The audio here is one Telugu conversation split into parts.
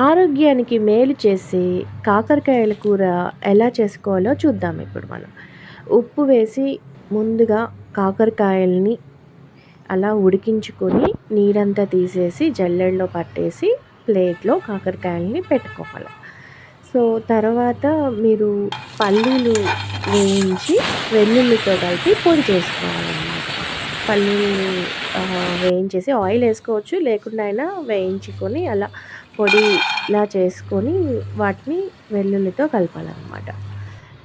ఆరోగ్యానికి మేలు చేసే కాకరకాయల కూర ఎలా చేసుకోవాలో చూద్దాం ఇప్పుడు మనం. ఉప్పు వేసి ముందుగా కాకరకాయలని అలా ఉడికించుకొని నీరంతా తీసేసి జల్లెడలో పట్టేసి ప్లేట్‌లో కాకరకాయలని పెట్టుకోవాలి. సో, తర్వాత మీరు పల్లీలు వేయించి వెల్లుల్లితో కలిపి పొడి చేసుకోవాలనమాట. పల్లీలు వేయించేసి ఆయిల్ వేసుకోవచ్చు. లేకుండా అయినా వేయించుకొని అలా పొడిలా చేసుకొని వాటిని వెల్లుల్లితో కలపాలనమాట.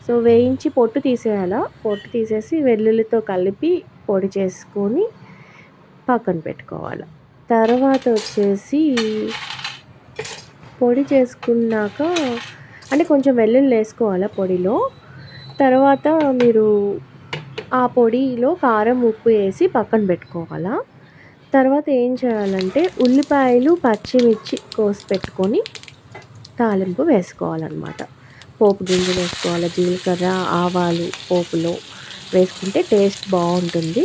సో, వేయించి పొట్టు తీసేయాలా. పొట్టు తీసేసి వెల్లుల్లితో కలిపి పొడి చేసుకొని పక్కన పెట్టుకోవాలి. తర్వాత వచ్చేసి పొడి చేసుకున్నాక అంటే కొంచెం వెల్లుల్లి వేసుకోవాలా పొడిలో. తర్వాత మీరు ఆ పొడిలో కారం, ఉప్పు వేసి పక్కన పెట్టుకోవాలా. తర్వాత ఏం చేయాలంటే ఉల్లిపాయలు, పచ్చిమిర్చి కోసి పెట్టుకొని తాలింపు వేసుకోవాలన్నమాట. పోపు గింజలు వేసుకోవాలి. జీలకర్ర, ఆవాలు పోపులో వేసుకుంటే టేస్ట్ బాగుంటుంది.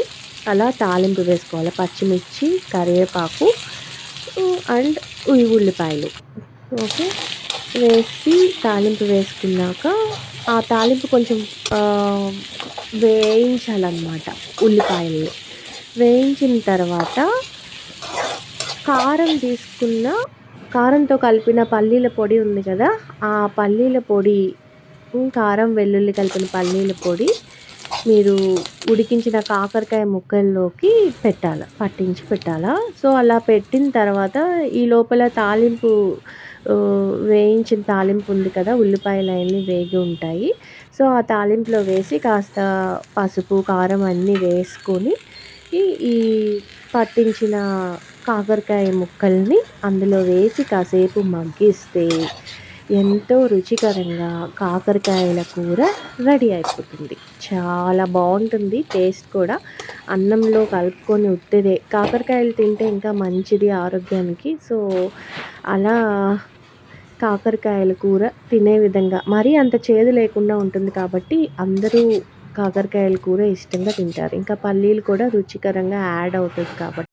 అలా తాలింపు వేసుకోవాలి. పచ్చిమిర్చి, కరివేపాకు అండ్ ఉల్లిపాయలు ఓకే వేసి తాలింపు వేసుకున్నాక ఆ తాలింపు కొంచెం వేయించాలన్నమాట. ఉల్లిపాయలు వేయించిన తర్వాత కారంతో కలిపిన పల్లీల పొడి ఉంది కదా, ఆ పల్లీల పొడి, కారం వెల్లుల్లి కలిపిన పల్లీల పొడి మీరు ఉడికించిన కాకరకాయ ముక్కల్లోకి పట్టించి పెట్టాలా. సో, అలా పెట్టిన తర్వాత ఈ లోపల తాలింపు వేయించిన తాలింపు ఉంది కదా, ఉల్లిపాయలు అవన్నీ వేగి ఉంటాయి. సో, ఆ తాలింపులో వేసి కాస్త పసుపు, కారం అన్నీ వేసుకొని ఈ పట్టించిన కాకరకాయ ముక్కల్ని అందులో వేసి కాసేపు మగ్గిస్తే ఎంతో రుచికరంగా కాకరకాయల కూర రెడీ అయిపోతుంది. చాలా బాగుంటుంది టేస్ట్ కూడా. అన్నంలో కలుపుకొని ఉట్టిదే కాకరకాయలు తింటే ఇంకా మంచిది ఆరోగ్యానికి. సో, అలా కాకరకాయల కూర తినే విధంగా మరీ అంత చేదు లేకుండా ఉంటుంది కాబట్టి అందరూ కాకరకాయల కూర ఇష్టంగా తింటారు. ఇంకా పల్లీలు కూడా రుచికరంగా యాడ్ అవుతుంది కాబట్టి